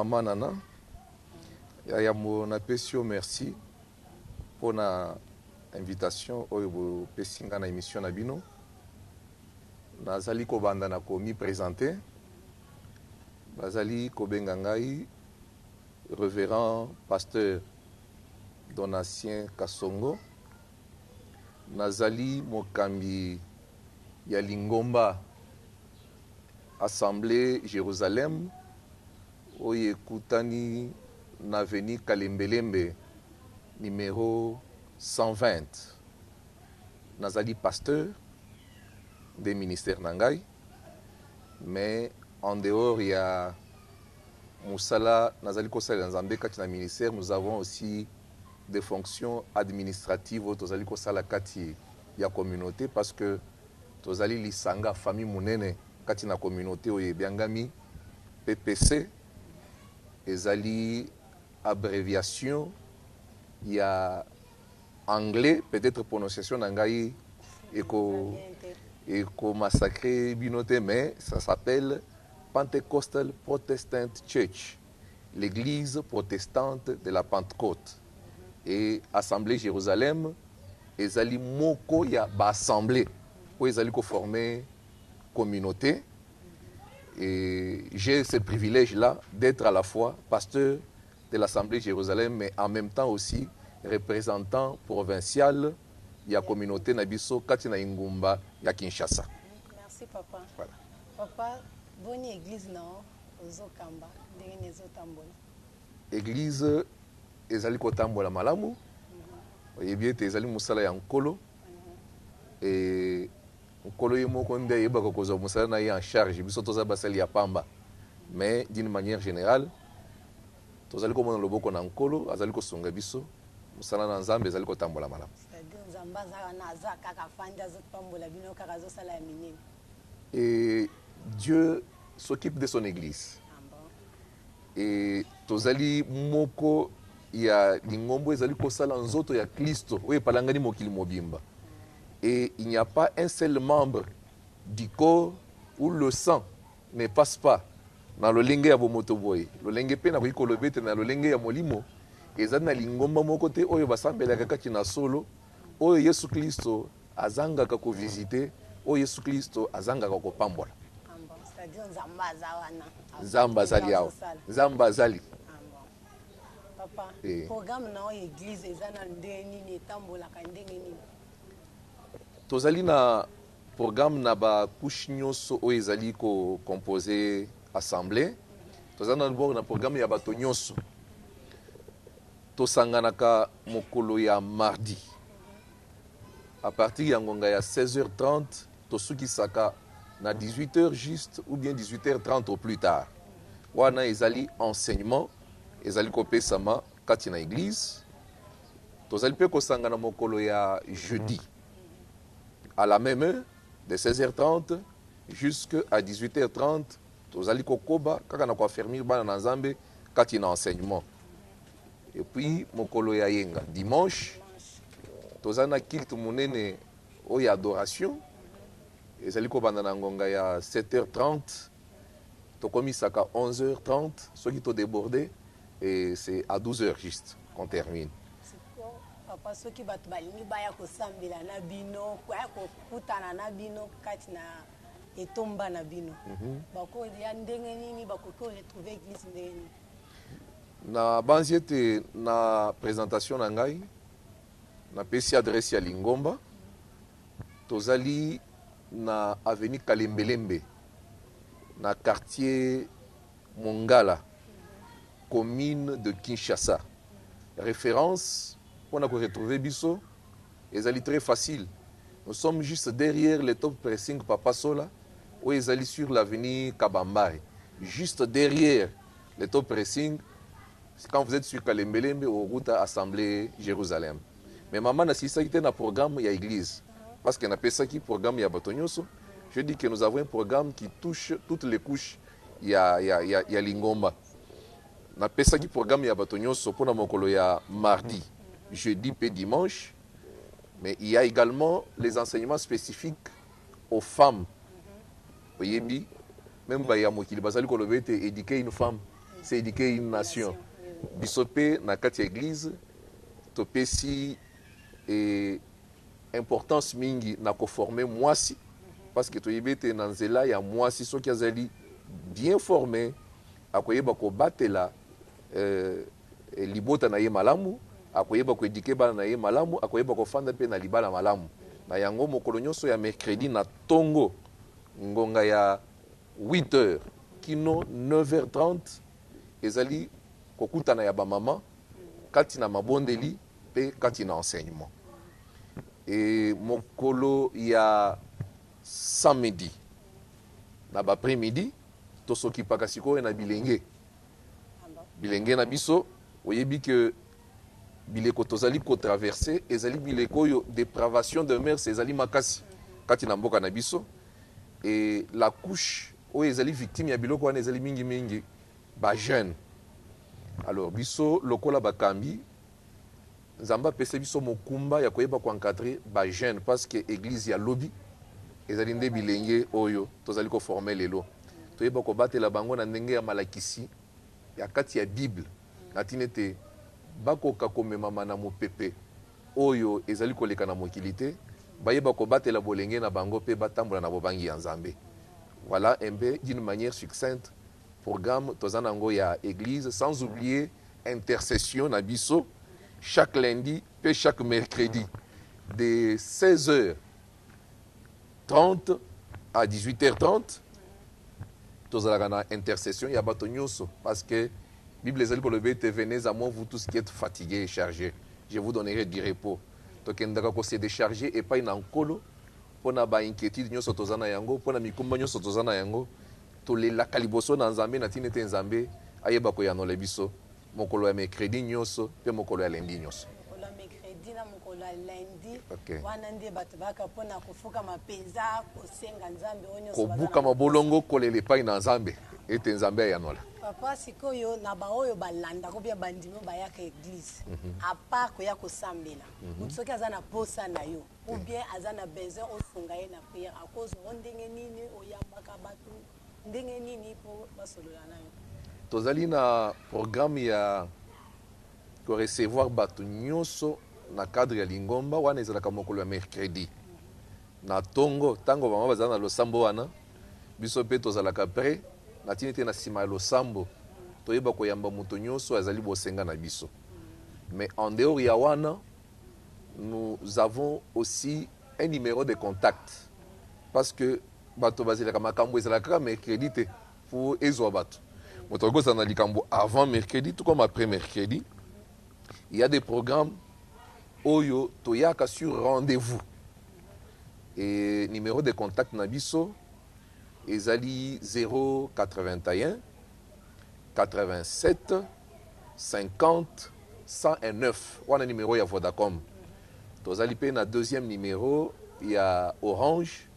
Maman Nana, ya mon appécio merci pour la invitation au Pessinga na émission Nabino. Nazali ko banda na ko mi présenter. Nazali ko bengangai révérend pasteur Donatien Kasongo. Nazali mokambi ya Lingomba Assemblée Jérusalem oye kutani na avenue Kalembelembe numéro 120. Nazali pasteur des ministères Nangai, mais en dehors il y a Moussala Nazali Kosala Nzambe kati na ministère, nous avons aussi des fonctions administratives au Tozali Kosala kati ya communauté parce que Tozali lisanga famille munene kati na communauté oye biangami PPC ezali abréviation il y a anglais peut-être prononciation nangai éco massacré binoté mais ça s'appelle Pentecostal Protestant Church, l'église protestante de la Pentecôte. Et Assemblée Jérusalem ezali moko ya ba assemblée où ezali ko former communauté. Et j'ai ce privilège-là d'être à la fois pasteur de l'Assemblée Jérusalem, mais en même temps aussi représentant provincial de la communauté Nabiso Katina Ingumba ya Kinshasa. Merci papa. Voilà. Papa, bonne église non Ozokamba, ndenge tambola. Église ezali ko tambola malamu. Oyebi ete ezali musala ya nkolo. Et nkolo ye moko nde yebaka kozwa musala na ye en charge biso toza basali ya pamba. Mais d'une manière générale, tozali komona loboko na nkolo azali kosunga biso musala na nzambe ezali kotambola malamu. Et Dieu s'occupe de son église. Et tozali moko ya lingombo ezali kosala nzoto ya Kristo oyo palangani mokili mobimba. Et il n'y a pas un seul membre du corps où le sang ne passe pas na lolenge ya bomoto boye. Lolenge pe na kolobete na lolenge ya molimo ezali na lingomba moko te oyo basambelaka kati na solo oyo Yesu Kristo azangaka ko visiter, oyo Yesu Kristo azangaka ko pambola. Nzamba azali awo. Nzamba azali. Papa, programme na église ezana ndeni ni tambola ka ndenge nini? Tozali na programme na ba couche nyonso oyo ezali ko composer assemblée. Tozali na bord na programme ya bato nyonso. Tosanganaka mokolo ya mardi. À partir ya ngonga ya 16h30, tosukisaka na 18h juste ou bien 18h30 au plus tard. Wana ezali enseignement, ezali kopesama kati na église. Tozali pe kosangana mokolo ya jeudi. À la même heure, de 16h30 jusqu'à 18h30, tozali kokoba kaka na koaffermir bana na nzambe kati na enseignement. Et puis mokolo ya yenga dimanche, tozali na culte monene oyo adoration. Ezali kobanda na ngonga ya 7h30, tokomisaka 11h30, soki to débordé et c'est à 12h juste qu'on termine. Papa soki bato balingi baya kosambela na bino kwaya kokutana na bino kati na etomba na bino bako ya ndenge nini bakoki retrouver église ndenge nini na banzi ete na présentation na ngai na pesi adresse ya Lingomba tozali na avenue Kalembelembe na quartier Mongala commune de Kinshasa. Référence on a retrouvé Bisso, ezali très facile. Nous sommes juste derrière le top pressing Papa Sola, où ezali sur l'avenue Kabambare. Juste derrière le top pressing, quand vous êtes sur Kalembelembe, au route à Assemblée Jérusalem. Mais maman n'a pas été un programme, il y a église. Parce qu'on a fait ça qui programme, il y a Batonyoso. Je dis que nous avons un programme qui touche toutes les couches, il y a Lingomba. On a fait ça qui programme, il y a Batonyoso pour il y a mardi. Jeudi et dimanche, mais il y a également les enseignements spécifiques aux femmes. Vous voyez, même Bayamo qui est éduquer une femme, c'est éduquer une nation. Bisopé na kati église topesi et importance mingi na ko former mwasi parce que toyebete na nzela ya mwasi soki azali bien formé akoyeba ko batela libota na ye malamu, akoyeba ko éduquer bana na ye malamu, akoyeba ko fanda pe na libala malamu. Na yango mokolo nyonso ya mercredi na tongo ngonga ya 8h kino 9h30 ezali kokutana ya bamama kati na mabondeli pe kati na enseignement. Et mokolo ya samedi na baprès-midi tosoki pakasiko na bilenge na biso oyebi que bileko tozali ko traverser ezali bileko yo dépravation de mœurs ezali makasi kati na mboka na biso. Et la couche o ezali victime ya biloko wana ezali mingi ba jeune. Alors biso lokola bakambi nzamba pese biso mokumba ya koyeba ko encadrer ba jeune parce que église ya lobi ezali nde bilenge oyo tozali ko former lelo toyeba ko batela bango na ndenge ya malakisi ya kati ya Bible na tinete bakoka komemama na mopepe oyo ezali koleka na mokili te bayeba ko batela bolenge na bango pe batambola na bobangi ya Nzambe. Voilà un peu d'une manière succincte programme tozanango ya église, sans oublier intercession na biso chaque lundi et chaque mercredi de 16h30 à 18h30 tozalaka na intercession ya bato nyonso parce que Bible ezali koloba ete venez à moi vous tous qui êtes fatigués et chargés, je vous donnerai du repos. Tokendaka ko se décharger et pas na nkolo pona ba inquiétude nyonso tozana yango pona mikumba nyonso tozana yango tolelaka liboso na Nzambe na tinete Nzambe ayeba ko yanola biso mokolo ya mercredi nyonso pe mokolo ya lundi nyonso. Mokolo ya mercredi na mokolo ya lundi okay. Wana nde bato baka pona kofuka mapenza kosenga Nzambe onyo kobuka mabolongo kolela epai na Nzambe ete Nzambe ayanola. Papa sikoyo na baoyo balanda ko bia bandimo bayaka église à part ko ya kosambela mutsoki azana posa na yo ou bien azana besoin osunga ye na prière à cause ndenge nini oyambaka bato ndenge nini po basolola na yo. Tozali na programme ya ko recevoir bato nyonso na cadre ya lingomba wana ezalaka mokolo ya mercredi na tongo tango bama bazala na losambo wana biso pe tozalaka prêt na tinete na sima ya losambo toyeba koyamba moto nyonso azali bosenga na biso. Mais en dehors ya wana nous avons aussi un numéro de contact parce que bato bazalaka makambo ezalaka mercredi te pour ezwa bato moto akosa na likambo avant mercredi tout comme après mercredi. Il y a des programmes oyo toyaka sur rendez-vous et numéro de contact na biso ezali 081 87 50 109 wana numéro ya Vodacom. Tozali pe na deuxième numéro ya Orange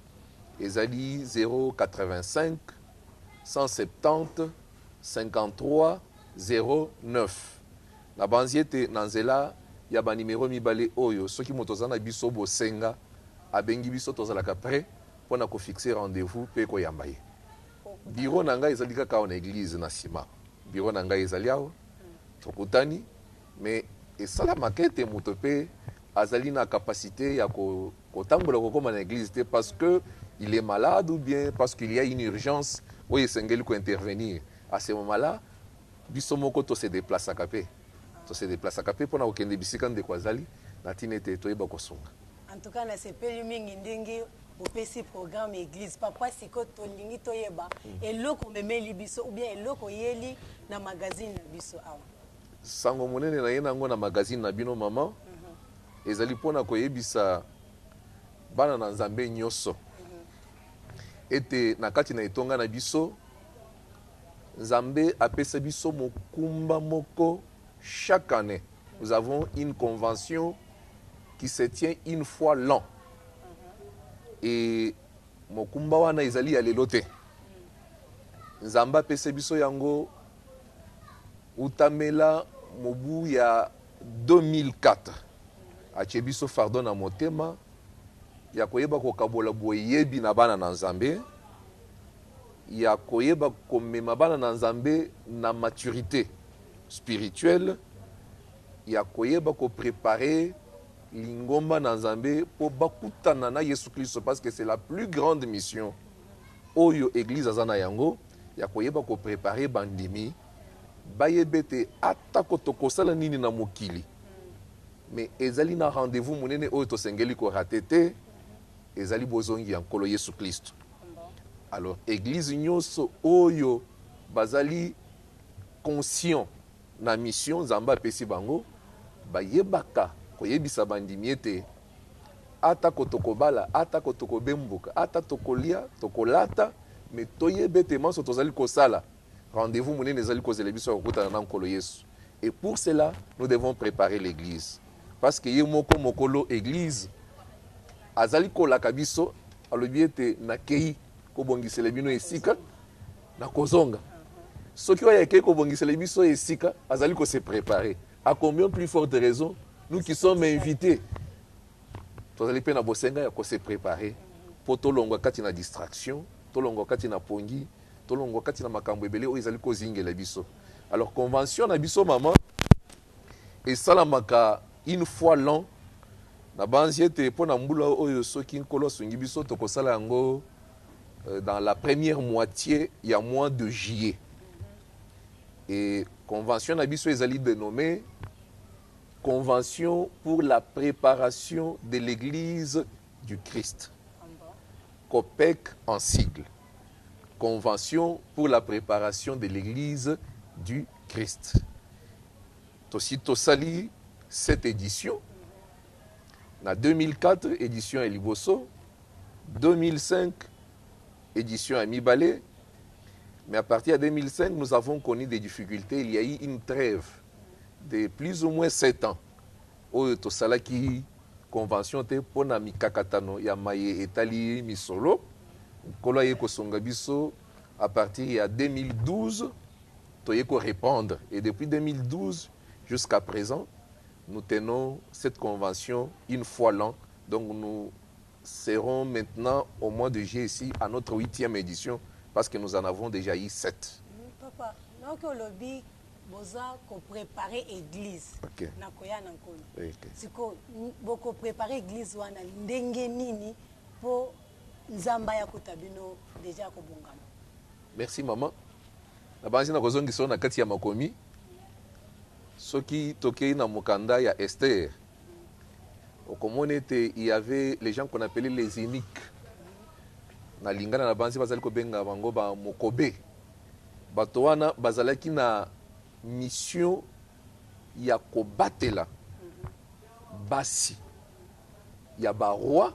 ezali 085 170 53 09. Na banziete na nzela ya ba numéro mibale oyo soki moto zana biso bosenga abengi biso tozalaka prêt pona ko fixer rendez-vous pe ko yamba ye. Bureau na ngai ezali kaka na église na sima. Bureau na ngai ezali awo tokutani mais esala maquette moto pe azali na capacité ya kotambola kokoma na église te parce que il est malade ou bien parce qu'il y a une urgence où il s'engage ko intervenir. À ce moment-là biso moko to se déplace à capé. To se déplace à capé pona okende bisika nde kwazali na tinete toyeba kosunga. En tout cas na sepeli mingi ndenge opesi programme église papa siko tolingi toyeba eloko memeli biso ou bien eloko yeli na magazine na biso awa. Sango monene na yena ngo na magazine na bino mama ezali pona koyebisa bana na Nzambe nyonso ete na kati na etonga na biso Nzambe apesa biso mokumba moko chaque année. Nous avons une convention qui se tient une fois l'an. Et mokumba wana ezali ya lelo te. Nzambe apesa biso yango utamela mobu ya 2004. Atie biso fardo na motema ya koyeba kokabola boyebi na bana na Nzambe ya koyeba komema bana na nzambe na maturité spirituelle, ya koyeba ko préparer lingomba na nzambe po bakutana na Yesu Christ, parce que c'est la plus grande mission oyo église azana yango, ya koyeba ko préparer bandimi bayebete atako tokosala nini na mokili, mais ezali na rendez-vous munene oyo tosengeli ko ratete, ezali bozongi ya nkolo Yesu Christ. Alors église nyonso oyo bazali conscient na mission nzamba apesi bango, bayebaka koyebisa bandimi ete ata kotokobala, ata kotokobembuka, ata tokolia, tokolata, mais toyebete manso tozali kosala rendez-vous munene ezali kozela biso ya kokutana na nkolo Yesu. Et pour cela, nous devons préparer l'église. Parce que ye moko mokolo église azali kolaka biso alobi ete nakei kobongisela bino esika na kozonga. Soki oya ekei kobongisela biso esika azali ko se préparer. À combien plus forte raison nous qui sommes invités tozali pe na bosenga ya ko se préparer po tolongwa kati na distraction, tolongwa kati na pongi, tolongwa kati na makambo ebele oyo ezali kozingela biso. Alors convention na biso maman esalamaka une fois l'an na banzi ete po na mbula oyo soki nkolo asungi biso tokosala yango dans la première moitié ya mois de juillet. Et convention na biso ezali dénommée Convention pour la préparation de l'église du Christ. COPEC en sigle. Convention pour la préparation de l'église du Christ. Tosi tosali cette édition. Na 2004, édition à Liboso. 2005, édition à Mibale. Mais à partir de 2005, nous avons connu des difficultés. Il y a eu une trêve de plus ou moins 7 ans. Oyo tosalaki convention te pona mikakatano ya maye etali misolo. Kolo ye kosonga biso à partir de 2012, toye ko répondre. Et depuis 2012 jusqu'à présent, nous tenons cette convention une fois l'an. Donc nous serons maintenant au mois de juillet ici à notre 8e édition parce que nous en avons déjà eu 7. Papa, donc le lobby boza ko préparer église. Okay. Na koya na nkolo. Okay. Siko boko préparer église wana ndenge nini po nzamba ya kotabino déjà ko bongama. Merci maman. Na banzi na kozongisa na kati ya makomi. Soki tokei na mokanda ya Esther. Au communauté, il y avait les gens qu'on appelait les eunuques. Na lingana na banzi bazali ko benga bango ba mokobe. Bato wana bazalaki na mission ya kobatela basi ya ba roi,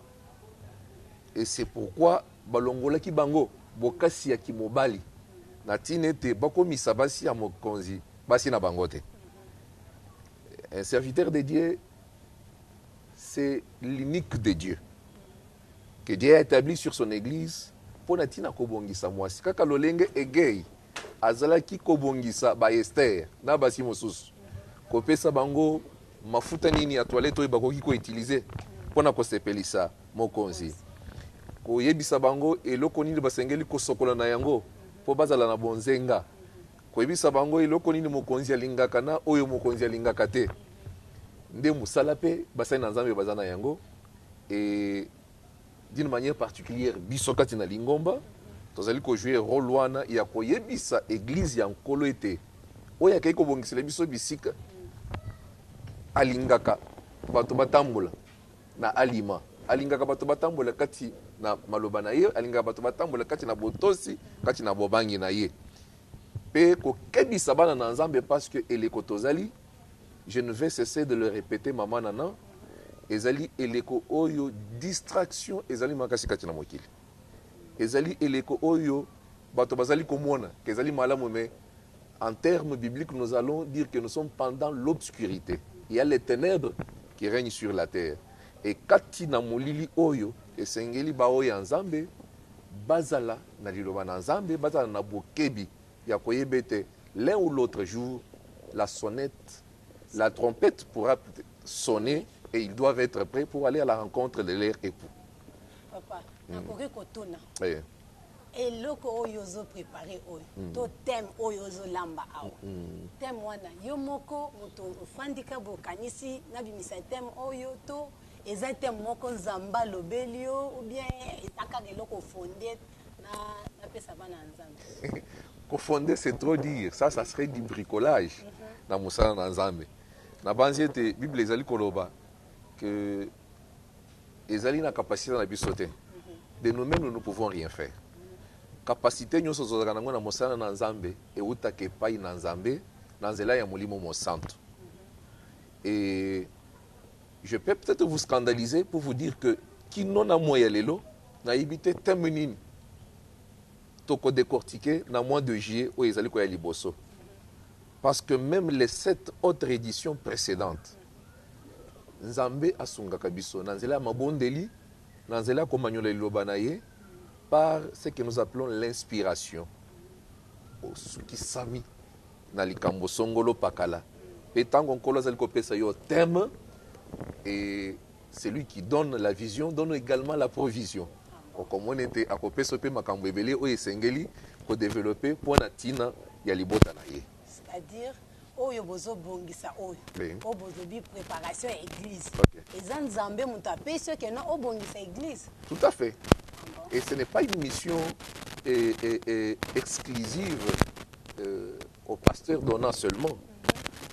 et c'est pourquoi balongolaki bango bokasi ya kimobali na tinete bakomisa basi ya mokonzi basi na bango te. Un serviteur de Dieu, c'est l'unique de Dieu que Dieu a établi sur son église pour natina kobongisa mwasi kaka lolenge egei azalaki kobongisa ba Esther na basi mosusu kopesa bango mafuta nini ya toilette oyo bakoki ko utiliser pona kosepelisa mokonzi, koyebisa bango eloko nini basengeli kosokola na yango po bazala na bonzenga, koyebisa bango eloko nini mokonzi alingaka na oyo mokonzi alingaka te, nde musala pe basali na nzambe bazana yango. Et d'une manière particulière biso kati na lingomba tozali ko jouer rôle wana ya koyebisa église ya nkolo ete oyo akei kobongisela biso bisika alingaka bato batambola na alima, alingaka bato batambola kati na maloba na ye, alingaka bato batambola kati na botosi, kati na bobangi na ye, pe kokebisa bana na nzambe parce que eleko tozali, je ne vais cesser de le répéter maman nana, ezali eleko oyo distraction ezali makasi kati na mokili, ezali eleko oyo bato bazali komona kezali malamu, mais en termes bibliques nous allons dire que nous sommes pendant l'obscurité. Il y a les ténèbres qui règnent sur la terre. Et kati na molili oyo esengeli baoyo ya nzambe bazala na liloba na nzambe, bazala na bokebi ya koyebete l'un ou l'autre jour la sonnette, la trompette pourra sonner et ils doivent être prêts pour aller à la rencontre de leur époux. Papa, nakoki kotuna. Oui. eloko oyo ozo préparé oyo to thème oyo ozo lamba awa thème wana yo moko moto ofandika bokanisi na bimisa thème oyo to eza thème moko nzamba lobeli yo ou bien ezaka eloko fondé na pesa bana nzambe Confonder, c'est trop dire. Ça serait du bricolage. Dans Moussa Nzambe. Na banzi te Bible ezali koloba que ezali na capacité na bisote. De nous-mêmes nous ne pouvons rien faire. Capacité nyonso zozaka nango na Moussa Nzambe et utake pai na Nzambe na nzela ya molimo mo santo. Et je peux peut-être vous scandaliser pour vous dire que kino na moya lelo na ibite temenini toko décortiquer na mois de juillet où ezali ko ya liboso. Parce que même les 7 autres éditions précédentes, Nzambe asungaka biso na nzela mabondeli, na nzela komanyola liloba na ye par ce que nous appelons l'inspiration. Osuki sami na likambo songolo pakala. Et tant qu'on kolo zali kopesa yo thème et celui qui donne la vision donne également la provision. Comme on était à kopesa pe makambo ebele o esengeli ko développer pour na tina ya libota na ye. C'est-à-dire oyo bozo bongisa oyo o bozo bi préparation à église eza nzambe mutu apesi ke no obongisa église. Tout à fait. Et ce n'est pas une mission exclusive au pasteur donnant seulement.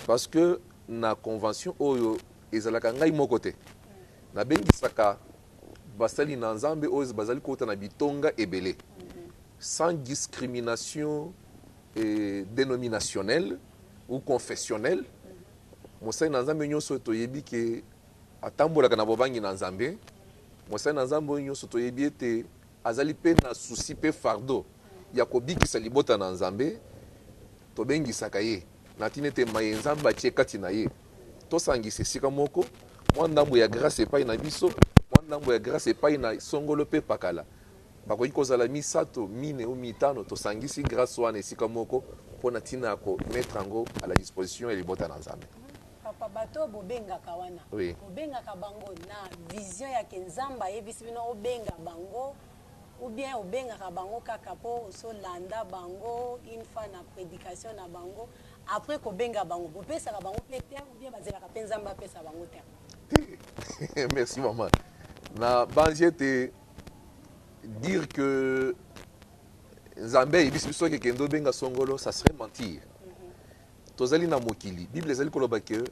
Parce que na convention oyo ezalaka ngai moko te na bengisaka basali na nzambe oyo bazali kota na bitonga ebele sans discrimination dénominationnelle ou confessionnelle. Mosali na nzambe nyonso toyebi ke atambolaka na bobangi na nzambe. Mosali na nzambe nyonso toyebi ete azali pe na souci pe fardeau ya kobikisa libota na nzambe tobengisaka ye na tina ete maye nzambe atie kati na ye tosangisa esika moko mwa ndambo ya grâce epai na biso mwa ndambo ya grâce epai na songolo pe pakala bakoki kozala misato mine ou mitano tosangisi grâce wana esika moko mpona ntina ya komettre yango à la disposition ya libota na nzambe. Papa bato bobengaka wana bobengaka bango na vision ya ke nzambe ayebisi bino obenga bango ou bien obengaka bango kaka po osolanda bango une fois na prédication na bango après kobenga bango bopesaka bango pe te ou bien bazelaka mpe nzambe apesa bango te. Merci maman. Na banzi ete dire que nzambe ayebisi biso ke kendo benga songolo ça serait mentir. Tozali na mokili Bible ezali koloba ke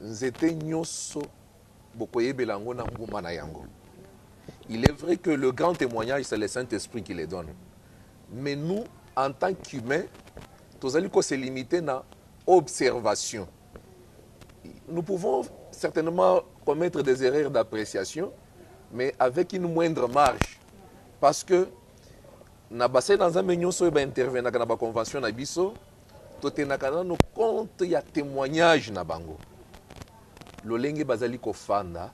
nzete nyonso bokoyebela yango na mbuma na yango. Il est vrai que le grand témoignage, c'est le Saint-Esprit qui les donne. Mais nous, en tant qu'humains, nous allons se limiter à l'observation. Nous pouvons certainement commettre des erreurs d'appréciation, mais avec une moindre marge. Parce que, dans un million de intervenir dans la convention de Bisso, nous compte il y a témoignage na bango. Lolenge bazali ko fanda.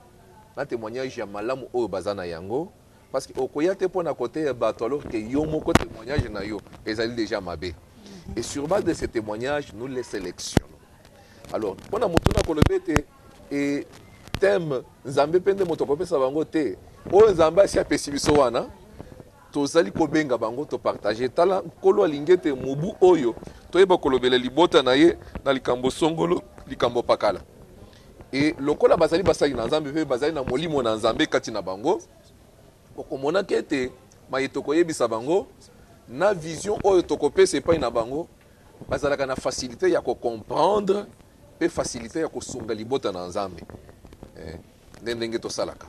Un témoignage ya malamu oyo bazana yango parce que okoya te pona côté ya bato alors que yo moko témoignage na yo ezali déjà mabé et sur base de ces témoignages nous les sélectionnons. Alors pona mutuna kolobete et thème nzambe pende moto kopesa bango te oyo nzambe asi apesi biso wana tozali kobenga bango to partager tala kolo alingete mubu oyo toyeba kolobela libota na ye na likambo songolo likambo pakala. Et lokola bazali basali na nzambe pe bazali na molimo na nzambe kati na bango okomona kete mayetoko yebisa bango na vision oyo tokopesa epai na bango bazalaka na facilité ya ko comprendre pe facilité ya kosunga libota na nzambe ndenge tosalaka.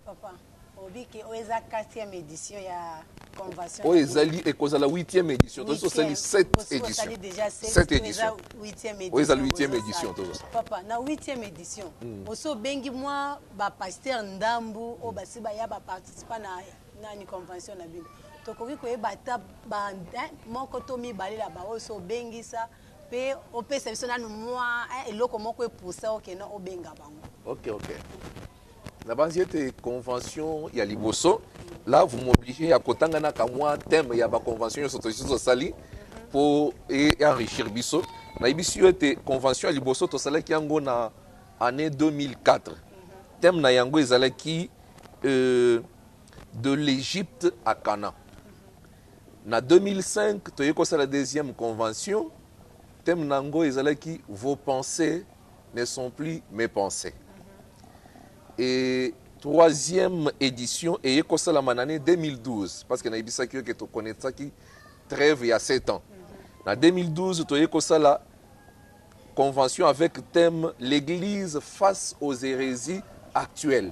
Papa obiki oeza 4e édition ya convention oyo ezali ekozala 8e édition tozosali 7 édition 7 édition oyo ezali 8e édition tozosala. Papa na 8e édition oso bengi mwa bapasteur ndambu oyo basi baya baparticipa na ni convention na bino tokoki koyeba ata moko to mibale la bao so bengisa pe opesa biso nanu mwa eloko moko epusa okena obenga bango. Ok. Na base de convention ya liboso là vous m'obligez à kotanga na kamwa thème ya ba convention yo soto sali pour enrichir biso na ibiso ete convention ya liboso to sala ki yango na année 2004 thème na yango ezala ki de l'Égypte à Canaan. En 2005, tu as la deuxième convention. Thème nango ezalaki, vos pensées ne sont plus mes pensées. Et troisième édition, et c'est la année 2012, parce que naibisa que tu connais ça qui trêve il y a 7 ans. En 2012, tu as la convention avec thème l'Église face aux hérésies actuelles.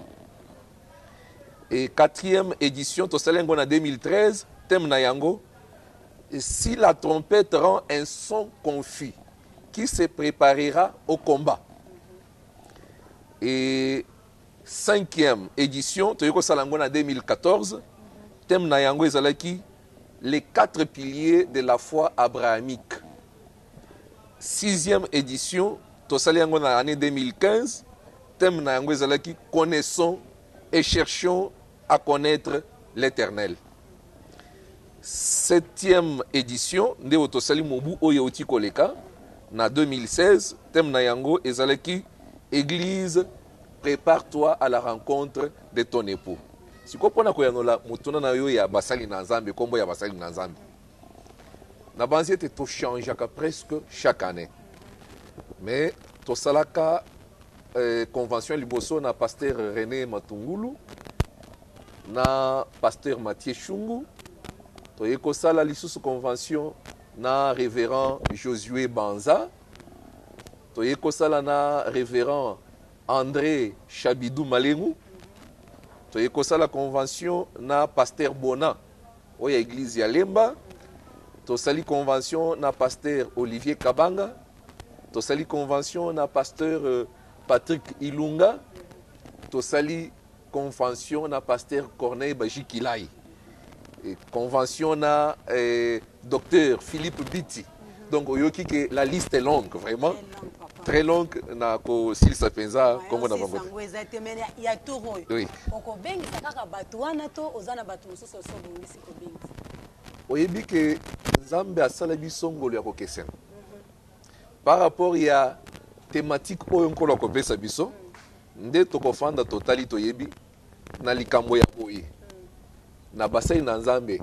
Et quatrième édition, tu as en 2013, thème nayango. Et si la trompette rend un son confus, qui se préparera au combat. Et cinquième édition, tu as en 2014, thème nayango ezalaki, les 4 piliers de la foi abrahamique. Sixième édition, tu as en l'année 2015, thème nayango ezalaki, connaissons et cherchons à connaître l'Éternel. Septième édition, de Otosali Mobu Oyoti Koleka, en 2016, thème Nayango ezalaki, Église, prépare-toi à la rencontre de ton époux. Si vous avez koyanola mutuna na yo ya basali na Nzambe, kombo ya basali na Nzambe. Na banzi te to changeaka presque chaque année. Mais to salaka convention liboso na pasteur René Matungulu, na pasteur Mathieu Chungu. Toye kosala lisusu convention na révérend Josué Banza. Toye kosala na révérend André Chabidou Malengu. Toye kosala convention na pasteur Bona oya église ya Lemba. Tosali convention na pasteur Olivier Kabanga. Tosali convention na pasteur Patrick Ilunga. Tosali convention na pasteur Corneille Bajikilai. Et convention na docteur Philippe Biti. Donc oyoki que la liste est longue vraiment. Très longue na ko silisa penza comme na bango. Il y a tout roy. Oui. Oko bengi sakaka batu wana to ozana batu mususu so bungisi ko bengi. Oyebi que Nzambe asala biso ngolo ya kokesena. Par rapport ya thématique oyo nkolo ko pesa biso nde tokofanda totali toyebi na likambo ya boye. Na basai na Nzambe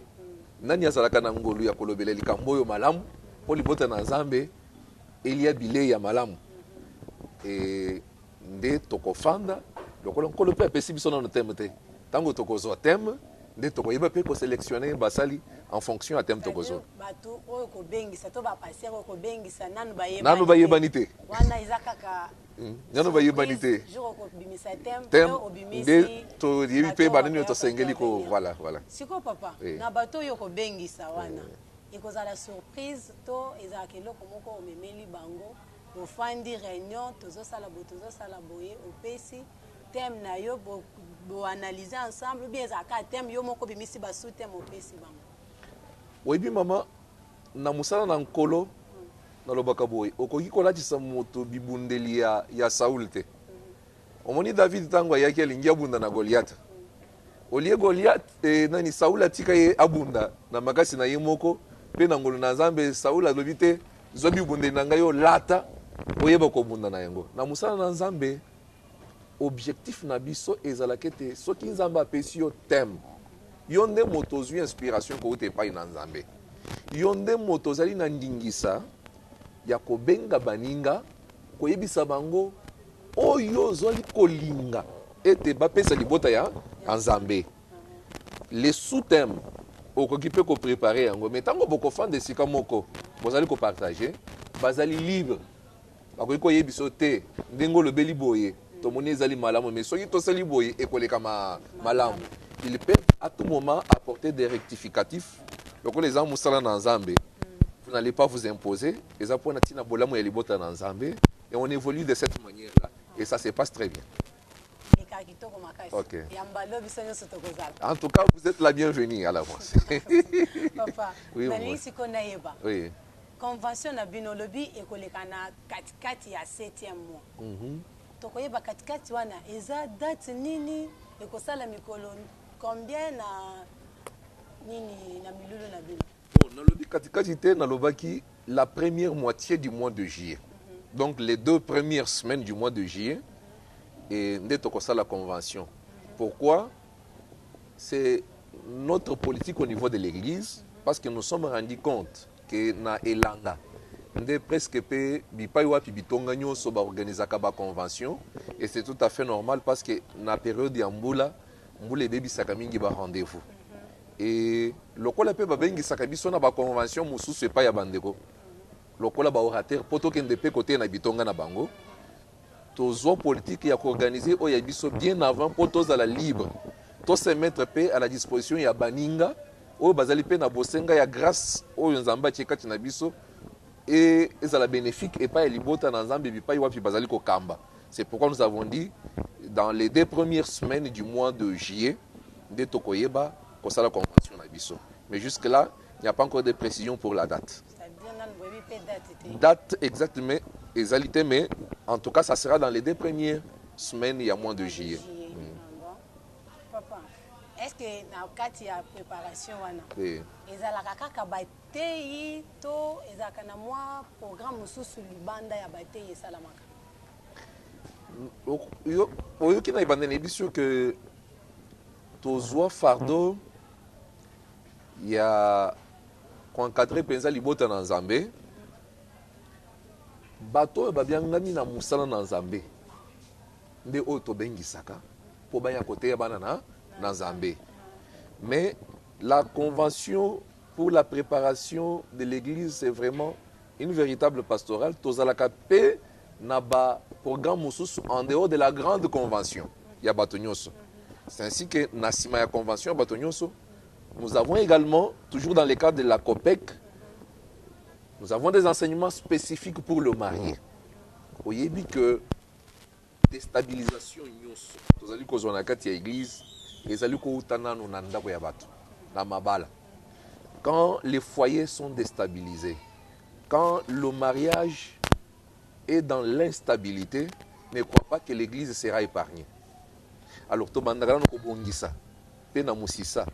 nani azalaka na ngolu ya kolobela likambo oyo malamu po libota na Nzambe elia bile ya malamu e nde tokofanda lokolo nkolo pe apesi biso na thème te tango tokozwa thème nde tokoyeba pe ko sélectionner basali en fonction ya thème tokozwa batu oyo ko bengisa to ba passer ko bengisa nanu bayebani te wana izakaka nanu bayebani te jour ko bimisa thème nde to yebi pe banani to sengeli ko voilà siko papa na bato oyo ko bengisa wana ekozala surprise to ezalaka eloko moko omemeli bango ofandi réunion tozosala boye opesi thème na yo boanalyse ensemble bien ezalaka thème yo moko bimisi basu thème opesi bango oyebi mama na mosala na nkolo nalobaka boye okoki kolatisa moto bibundeli ya Saul te omoni David ntango ayaki alingi abunda na Goliath olie Goliath nani Saul atika ye abunda na makasi na ye moko pe na ngolo na Nzambe Saul alobi te zwa bibundeli na ngai yo lata oyeba kobunda na yango na mosala na Nzambe objectif na biso ezalaka te soki Nzambe apesi yo thème yo nde moto ozwi inspiration kouta epai na Nzambe yo nde moto ozali na ndingisa ya kobenga baninga koyebisa bango oyo ozali kolinga ete bapesa libota ya Nzambe le sous-thème okoki mpe koprépare yango mais ntango bokofanda esika moko bozali kopartage bazali libre bakoki koyebisa te ndenge olobeli boye tomoni ezali malamu mais soki tosali boye ekoleka malamu il peut à tout moment apporter des rectificatifs lokola eza mosala na Nzambe vous n'allez pas vous imposer eza mpo na ntina bolamu ya libota na Nzambe et on évolue de cette manière là et ça se passe très bien. Okay. En tout cas, vous êtes la bienvenue à l'avance. Papa, oui, oui. Convention na bino lobi ekoleka na katikati ya 7e mois. Tokoyeba katikati wana eza date nini ekosala mikolo combien na nini na milulu na bino. Bon, na lobi katikati te na lobaki la première moitié du mois de juillet. Donc les 2 premières semaines du mois de juillet et nde tokosala la convention. Pourquoi? c'est notre politique au niveau de l'église, parce que nous sommes rendus compte que na elanga nde presque pe bipai wapi bitonga nyonso ba organizaka ba convention, et c'est tout à fait normal parce que na période ya mbula ebebisaka mingi ba rendez-vous. Et lokola pe babengisaka biso na ba convention mosusu epai ya bandeko lokola ba orateur poto kende pe côté na bitonga na bango tozwa politique ya koorganiser oyo ya biso bien avant po tozala libre to se mettre pe à la disposition ya baninga oyo bazali pe na bosenga ya grâce oyo nzambe atie kati na biso et ezala bénéfique epai ya libota na nzambe bipai wapi bazali kokamba. C'est pourquoi nous avons dit dans les 2 premières semaines du mois de juillet nde tokoyeba kosala convention na biso, mais jusque là il n'y a pas encore de précision pour la date. Date exactement exalité, mais en tout cas ça sera dans les 2 premières semaines il y a mois de juillet. Papa, est-ce que na kati ya préparation wana Oui. ezalaka kaka batei to ezalaka na mwa programme mosusu libanda ya batei esalamaka? Oyoki na ebandeli biso que tozwa fardeau ya koencadre mpenza libota na nzambe bato oyo babiangami na mosala na nzambe nde oyo tobengisaka mpo baya koteya bana na nzambe. Mais la convention pour la préparation de l'église, c'est vraiment une véritable pastorale. Tozalaka pe na ba programme mosusu en dehors de la grande convention ya bato nyonso. C'est ainsi que na sima ya convention ya bato nyonso, nous avons également, toujours dans le cadre de la COPEC, nous avons des enseignements spécifiques pour le marié. Oyebi que déstabilisation nyonso tozali kozwa na kati ya église ezali kouta nanu na ndako ya bato na mabala. Quand les foyers sont déstabilisés, quand le mariage est dans l'instabilité, ne crois pas que l'église sera épargnée. Alors tobandaka no kobongisa pe na musisa.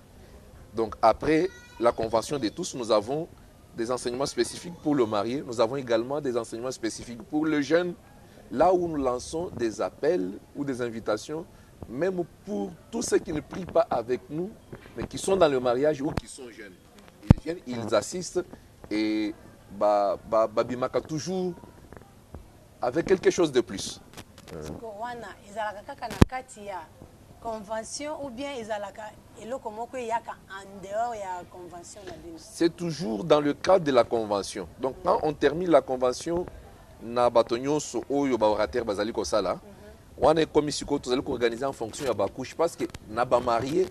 Donc après la convention de tous, nous avons des enseignements spécifiques pour le marié, nous avons également des enseignements spécifiques pour le jeune, là où nous lançons des appels ou des invitations, même pour tous ceux qui ne prient pas avec nous, mais qui sont dans le mariage ou qui sont jeunes. Ils viennent, ils assistent et babimaka toujours avec quelque chose de plus. Wana ezalaka kaka na kati ya convention ou bien ezalaka eloko moko yaka en dehors ya convention na bino? C'est toujours dans le cadre de la convention. Donc quand on termine la convention, na bato nyonso oyo ba orateur bazali kosala, wana ekomi sikoyo tozali koorganiser en fonction ya bakouche, parce que na bamarie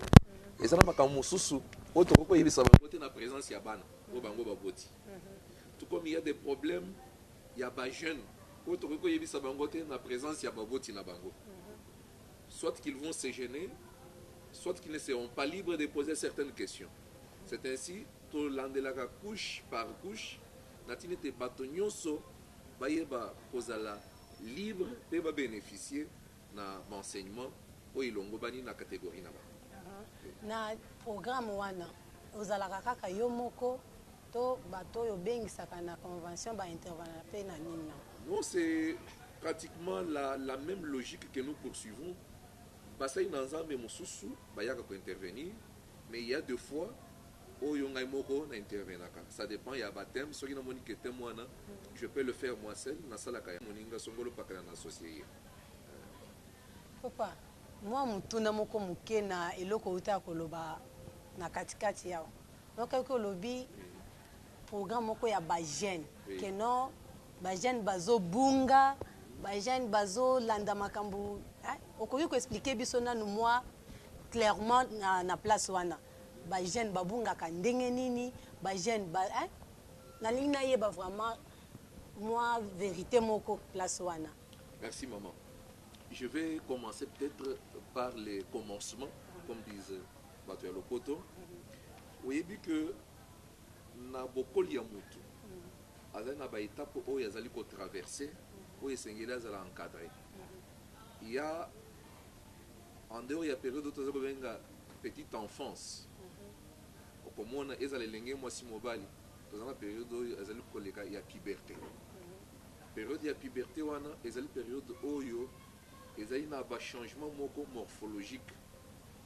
ezala makambo mosusu oyo tokoki koyebisa bango te na présence ya bana oyo bango baboti. Tout comme il y a des problèmes ya bajeune oyo tokoki koyebisa bango te na présence ya baboti na bango. Soit qu'ils vont se gêner, soit qu'ils ne seront pas libres de poser certaines questions. C'est ainsi tolandelaka couche par couche natini te bato nyonso bayeba kozala libre pe ba bénéficier na enseignement oyo ilongo bani na catégorie na ba. Na programme wana ozalaka kaka yo moko to bato oyo bengisaka na convention ba intervenir pe na nini? Non, c'est pratiquement la même logique que nous poursuivons. Basai na nzambe mosusu bayaka ko intervenir, mais il y a 2 fois oyo ngai moko na intervenaka. Ça dépend, il y a baptême, soki na moni que témoina, je peux le faire moi seul na salaka ya moninga songolo pakala na associé. Papa, moi mutuna moko muke na eloko uta koloba na katikati yao. Donc ko lobi programme moko ya ba jeune que non ba jeune bazo bunga, ba jeune bazo landa makambu. Okoki ko expliquer biso na nous moi clairement na place wana. Ba jeune babungaka ndenge nini, ba jeune ba na lina yeba vraiment moi vérité moko place wana. Merci maman. Je vais commencer peut-être par les commencements, comme disent Bato ya Lopoto. Vous avez que na bokoli ya mutu azali na ba étape oyo azali ko traverser oyo esengeli azala encadré. Il y a en dehors ya période oyo tozabenga petite enfance. Okomona ezala elenge mwasi mobali tozana période oyo azali koleka ya puberté. Période ya puberté wana ezali période oyo ezali na ba changement moko morphologique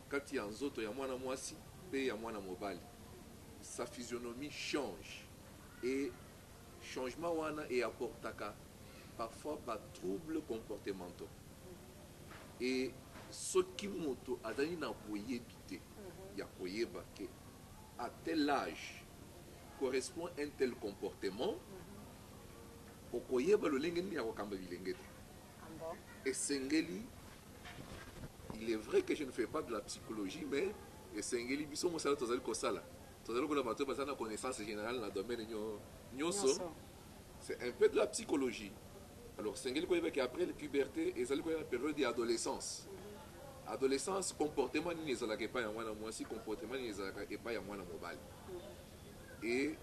kati ya nzoto ya mwana mwasi pe ya mwana mobali. Sa physionomie change et changement wana et apportaka parfois pas troubles comportementaux. Et ce qui moto azali na koyebite ya koyeba ke à tel âge correspond un tel comportement okoyeba lolenge ni ya kokamba bilenge te. Et sengeli, il est vrai que je ne fais pas de la psychologie, mais et sengeli biso mosala tozali kosala tozali kola bato bazana connaissance générale dans le domaine nyonso. C'est un peu de la psychologie. Alors sengeli koyeba que après la puberté ezali koyeba période d'adolescence. Adolescence, comportement ni ezalaka epai ya mwana mwasi, comportement ni ezalaka epai ya mwana mobali. Et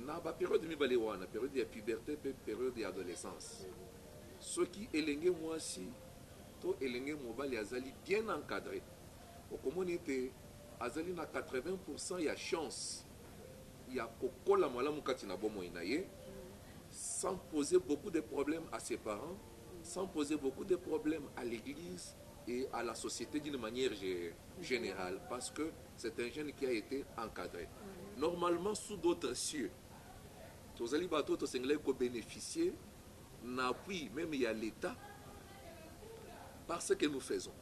na ba période mibale wana, période de puberté pe période d'adolescence. Ceux qui elenge mwasi to elenge mobali azali bien encadré. Okomoni te azali na 80% ya chance ya kokola malamu kati na bomo inaye sans poser beaucoup de problèmes à ses parents, sans poser beaucoup de problèmes à l'église et à la société d'une manière générale, parce que c'est un jeune qui a été encadré. Normalement, sous d'autres cieux, tous les bateaux qui bénéficier d'appui, même il y a l'État, parce que nous faisons.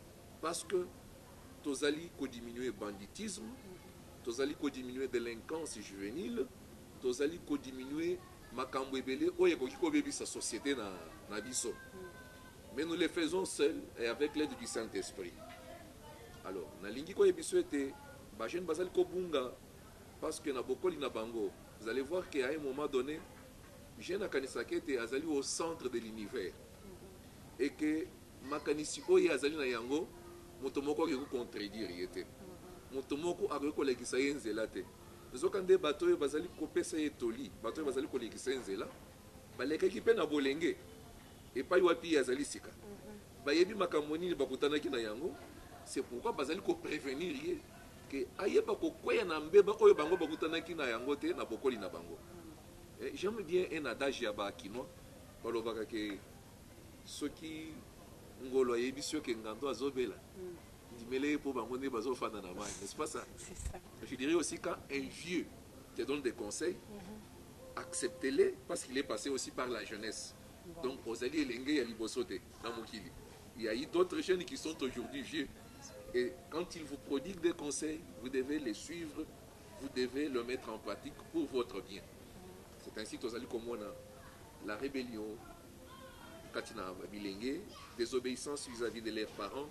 Parce que tous allons diminuer le banditisme, tous allons diminuer la délinquance juvénile, tous allons diminuer makambo ebele oyo ekoki sa société na biso. Mais nous le faisons seuls et avec l'aide du Saint-Esprit. Alors, na lingi ko yebiso ete ba jeune bazali ko bunga parce que na bokoli na bango. Vous allez voir qu'à un moment donné, jeune akanisaki ete azali au centre de l'univers. Et que makanisi oyo azali na yango moto moko ko contredire yete. Moto moko akoko lekisa yenzela te. Nzokande bato oyo bazali kopesa etoli, bato oyo bazali kolekisa yenzela, balekaki pe na bolenge. Et pas wapi azali sika. Bayebi makambo nini bakutanaki na yango, c'est pourquoi bazali ko prévenir ye que ayeba ko kwea na mbeba oyo bango bakutanaki na yango te na bokoli na bango. J'aime bien un adage ya ba kinois balobaka ke soki ngolo yebi sio ke ngando azobela. Dimele po bango ne bazofana na mai, n'est-ce pas ça? C'est ça. Je dirais aussi quand un vieux te donne des conseils, acceptez-les parce qu'il est passé aussi par la jeunesse. Donc, Ozali et Lengue et Libosote, dans Mokili. Il y a eu d'autres jeunes qui sont aujourd'hui vieux. Et quand ils vous prodiguent des conseils, vous devez les suivre, vous devez le mettre en pratique pour votre bien. C'est ainsi que Ozali comme on a la rébellion, Katina Bilengue, désobéissance vis-à-vis de leurs parents,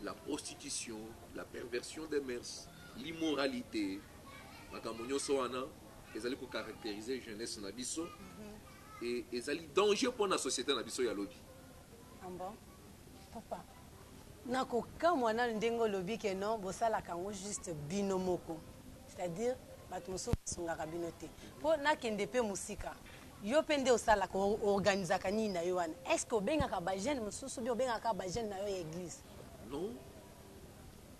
la prostitution, la perversion des mœurs, l'immoralité, Makamonyo Soana, ils allaient caractériser jeunesse Nabiso. Et ils allaient danger pour la société Nabiso Yalobi. Ah bon? Papa. Nako kamwana ndengo lobi ke non bosala kango juste binomoko. C'est-à-dire batumuso sungaka binote. Po nakende pe musika. Yo pende osala ko organiser kanini na yo wana. Est-ce que bengaka ba jeune mususu bi bengaka ba jeune na yo église? Non.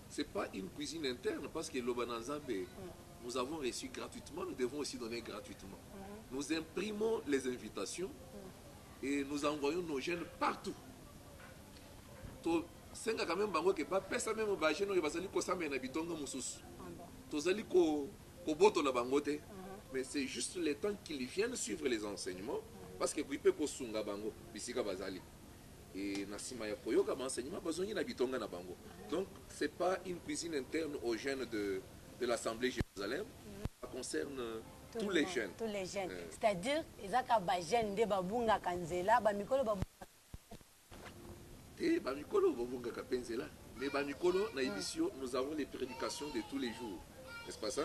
C'est pas une cuisine interne parce que l'Obananzambe, nous avons reçu gratuitement, nous devons aussi donner gratuitement. Nous imprimons les invitations et nous envoyons nos jeunes partout. Senga quand même bango ke pas pesa même ba jeune bazali ko samba na bitonga mususu. Tozali ko boto la bangote. Mais c'est juste le temps qu'ils viennent suivre les enseignements parce que puis peut ko sunga bango bisika bazali. Et nasima ya koyoka ba enseignement bazongi na bitonga na bango. Donc c'est pas une cuisine interne aux jeunes de l'Assemblée Jérusalem. Ça concerne tous les jeunes. Tous les jeunes. C'est-à-dire, ils ont des jeunes de babunga kanzela, bamikolo babunga. Et bamikolo babunga kapenzela. Mais bamikolo na émission, nous avons les prédications de tous les jours. N'est-ce pas ça?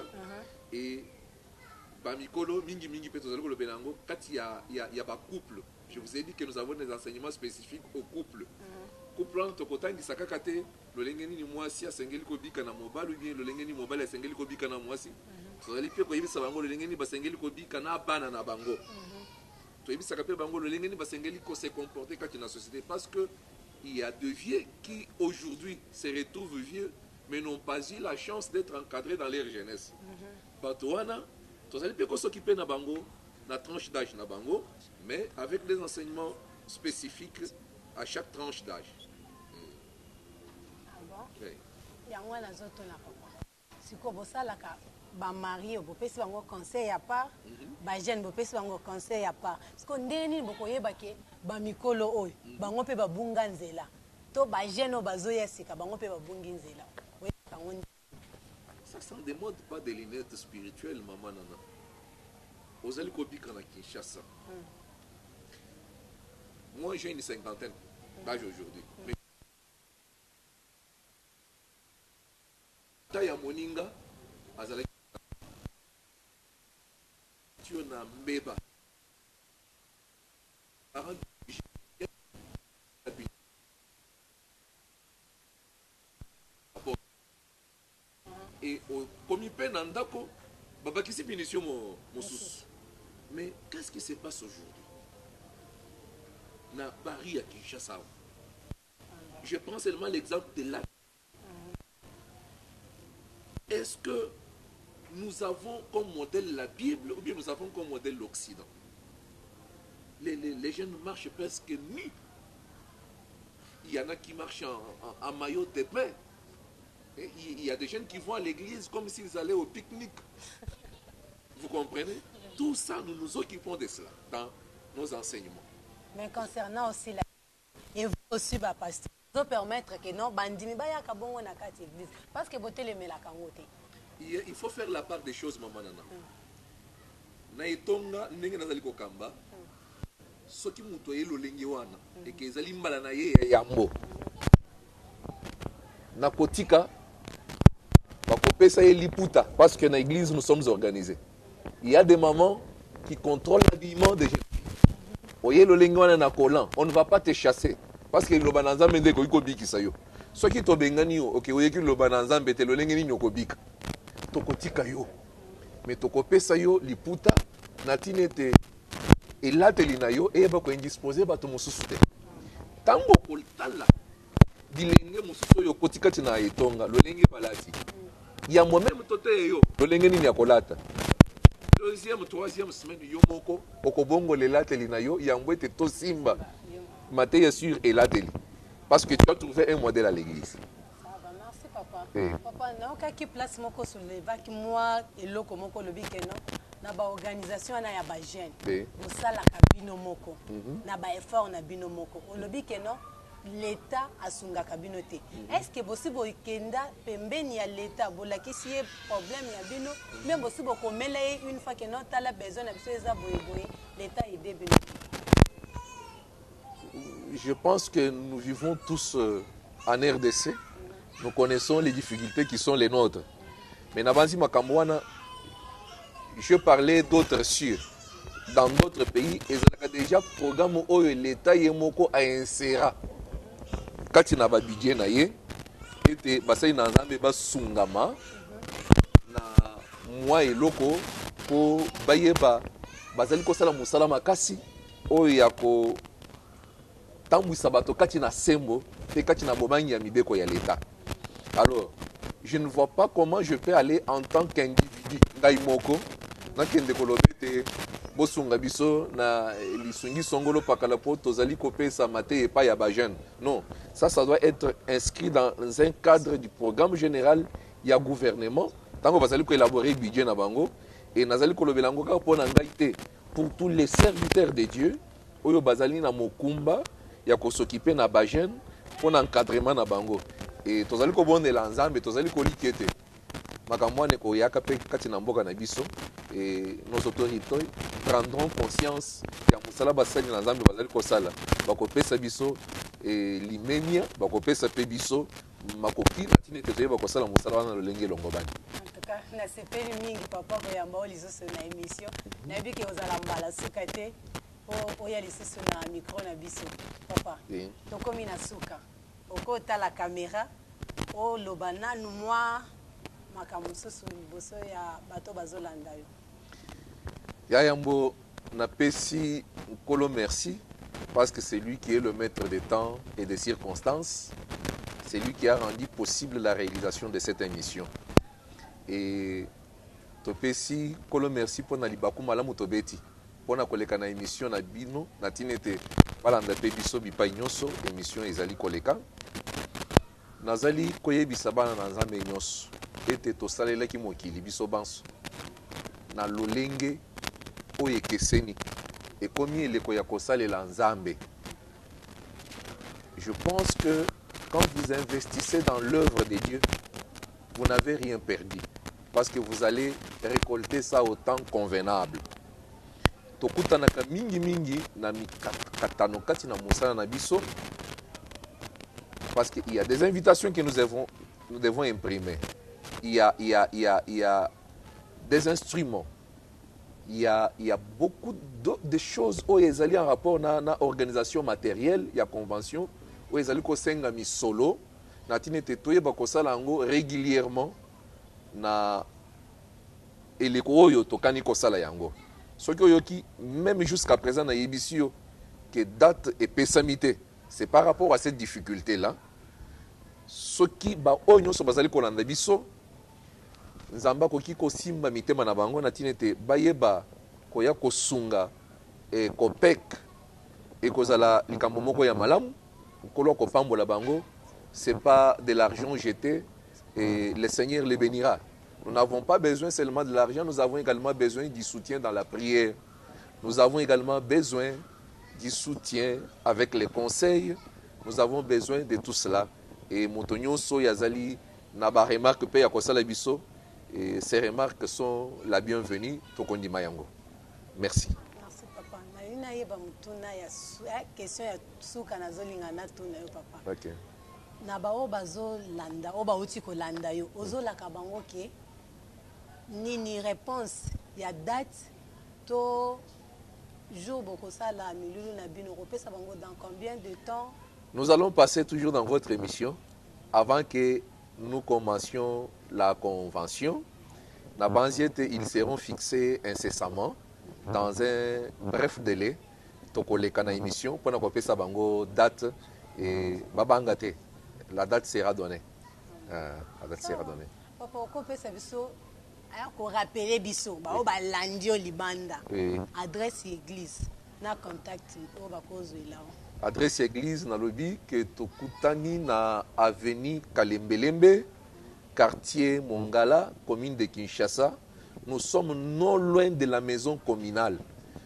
Et bamikolo mingi mingi petozalo le benango quand il y a ba couple. Je vous ai dit que nous avons des enseignements spécifiques au couple. Couple entre kotandi sakakate, le lengeni ni mwasi asengeli kobika na mobali ou bien le lengeni mobali asengeli kobika na mwasi. Tozali pe koyebisa bango le lengeni basengeli kobika na bana na bango. Toyebisa pe bango le lengeni basengeli ko se comporter quand dans la société parce que il y a deux vieux qui aujourd'hui se retrouvent vieux mais n'ont pas eu la chance d'être encadrés dans leur jeunesse. Batouana, tozali pe ko s'occuper na bango na tranche d'âge na bango mais avec des enseignements spécifiques à chaque tranche d'âge. Ah bon? Oui. yango nazotuna papa siko bosalaka bamarie bopesi bango conseil ya part bajeune bopesi bango conseil ya part parceke ndenge nini bokoyeba ke bamikolo oyo bango mpe babunga nzela to bajeune oyo bazoya sika bango mpe babungi nzela oyebaka yango. Ça ne demande pas des lunettes spirituelles, maman Nana. Aux Alikobika na Kinshasa. Moi, j'ai une cinquantaine d'âge aujourd'hui. Mais Taya Moninga, Azalek, tu as Mbeba. Et au comité Nandako, Baba qui s'est punition mon sous. Mais qu'est-ce qui se passe aujourd'hui? Na Paris à Kinshasa. Je prends seulement l'exemple de là. Est-ce que nous avons comme modèle la Bible ou bien nous avons comme modèle l'Occident? Les jeunes marchent presque nus. Il y en a qui marchent en maillot de bain. Il y a des jeunes qui vont à l'église comme s'ils allaient au pique-nique. Vous comprenez? Tout ça, nous nous occupons de cela dans nos enseignements. Mais concernant aussi la... Et vous aussi, pasteur, vous permettre que non, bandimi baya kabongo na kati église parce que boté les melaka ngote. Il faut faire la part des choses, maman Nana. Na etonga ndenge nazali kokamba. Soki muto yelo lengi wana et que ezali mbala na ye yambo. Na kotika bakopesa ye liputa parce que dans l'église nous sommes organisés. Il y a des mamans qui contrôlent l'habillement des jeunes. Oye lo lengi wana na kolan, on ne va pas te chasser parce que lo bananzambe ndeko iko bikisa yo. Soki to bengani yo, OK, oye ki lo bananzambe te lo lengi ni nyoko bika. To kotika yo. Mais to kopesa yo liputa na tinete elateli na yo e ba ko indisposer ba to mosusu te. Tango koltala bilenge mosusu yo kotika tina etonga lo lengi balati. Ya moi-même tote yo lo lengi ni yakolata. Deuxième, troisième semaine, yomoko, okobongo le lateli na yo, yambwete to simba, maté sur et lateli. Parce que tu as trouvé un modèle à l'église. Ça va, merci papa. Papa, na okaki place moko sur le bac moi et loko moko le bikeno na ba organisation na ya ba jeune. Osala kabino moko. Na ba effort na bino moko. O le bikeno l'État asunga kabinote. Est-ce que possible kenda pembeni ya l'État bolakisi problème ya bino même possible komela une fois que non tala besoin na biso eza boye l'État aide bino? Je pense que nous vivons tous en RDC. Nous connaissons les difficultés qui sont les nôtres. Mais nabanzi makambwana je parlais d'autres sûrs. Dans d'autres pays, ils ont déjà programme où l'État yemoko a inséré kati na babidje na ye ete basai na nzambe basungama na mwa eloko po bayeba bazali kosala mosala makasi oyo ya kotambwisa bato kati na sembo pe kati na bobangi ya mibeko ya l'État. Alors, je ne vois pas comment je peux aller en tant qu'individu ngai moko nakende koloba ete bosunga biso na lisungi songolo pakala po tozali kopesa mate epai ya bajeune. Non, ça doit être inscrit dans un cadre du programme général ya gouvernement. Tango bazali ko élaborer budget na bango et nazali kolobela ngo ka pona ngai te pour tous les serviteurs de Dieu oyo bazali na mokumba ya ko s'occuper na bajeune pour encadrement na bango. Et tozali ko bonela nzambe tozali ko likete makamwane ko yaka pe kati na mboka na biso. Et nos autorités prendront conscience ya musala basali na nzambe bazali kosala bakopesa biso limemia bakopesa pe biso makoki na tine te toyeba kosala musala wana lolenge elongo bani. En tout cas na sepeli mingi papa koyamba o lisusu na émission nayebi ke ozala mbala suka te oya lisusu na micro na biso papa tokomi na suka okotala caméra oloba nanu mwa makambo mosusu liboso ya bato bazolanda yo. Yayambo napesi nkolo merci parce que c'est lui qui est le maître des temps et des circonstances. C'est lui qui a rendu possible la réalisation de cette émission. Et topesi nkolo merci pour na libaku malamu tobeti pour na koleka na émission na bino na tinete balanda pe biso bipai nyonso émission ezali koleka. nazali koyebisa bana na nzambe nyonso ete tosalelaki mokili biso banso na lolenge oyo ekeseni ekomi eleko ya kosalela nzambe. Je pense que quand vous investissez dans l'œuvre de Dieu, vous n'avez rien perdu parce que vous allez récolter ça au temps convenable. Tokutanaka mingi mingi na mikatano kati na musala na biso parce qu'il y a des invitations que nous devons imprimer. Il y a des instruments. Il y a beaucoup de choses où ils allaient en rapport na organisation matérielle, il y a convention où ils allaient kosenga mi solo na tinete toye ba kosala ngo régulièrement na eleko oyo tokani kosala yango. Ce qui même jusqu'à présent na yebisio que date et pessamité, c'est par rapport à cette difficulté là. Ce qui ba onyo so bazali kolanda biso nzamba koki kosimba mitema na bango na tinete bayeba koya kosunga e kopek e kozala likambo moko ya malamu kolo kopambola bango, c'est pas de l'argent jeté et le Seigneur les bénira. Nous n'avons pas besoin seulement de l'argent, nous avons également besoin du soutien dans la prière. Nous avons également besoin du soutien avec les conseils. Nous avons besoin de tout cela. Et Montonio So Yazali Naba remarque pe ya kosala biso. Et ces remarques sont la bienvenue. Tokondi Mayango. Merci. Merci papa. Na yeba mutuna ya question ya suka na zolinga na tuna yo papa. OK. Na ba o bazo landa, o ba uti ko landa yo. Ozo la kabango ke ni réponse ya date to jour boko sala milulu na bino ko pesa bango dans combien de temps? Nous allons passer toujours dans votre émission avant que nous commencions la convention. La banziette, ils seront fixés incessamment dans un bref délai. Tokoleka na émission pour nous passer bango date et babangate. La date sera donnée. La date sera donnée. Papa ko pesa biso aya ko rappeler biso ba o ba landio libanda. Oui. Adresse église na contact o ba ko zwela. Adresse église na lobi que tokutani na avenue Kalembelembe, quartier Mongala, commune de Kinshasa. Nous sommes non loin de la maison communale.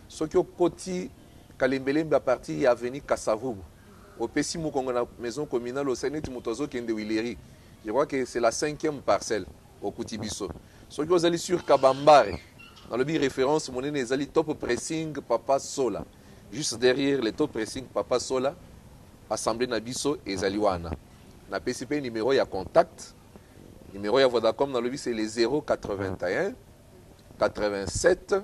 Ce qui est au côté Kalembelembe à partir de avenue Kassavoub. Au Pessimu Kongo na maison communale au Sénéti Mutozo Kende Wileri. Je crois que c'est la 5e parcelle au Koutibiso. Ce qui est allé sur Kabambare. Dans le but référence, mon est allé top pressing Papa Sola. Juste derrière le top pressing Papa Sola, Assemblée Nabiso et Zaliwana. Na PCP numéro ya contact. Numéro ya Vodacom dans le but c'est les 081 87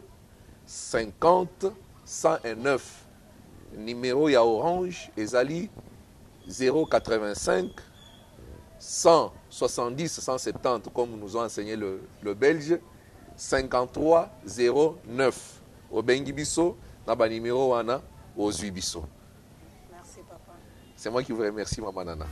50 109. Numéro ya Orange et Zali 085 170 170 comme nous ont enseigné le Belge 53 09. Au Bengibiso. Numéro wana ozwi biso. Merci papa. C'est moi qui vous remercie maman Nana.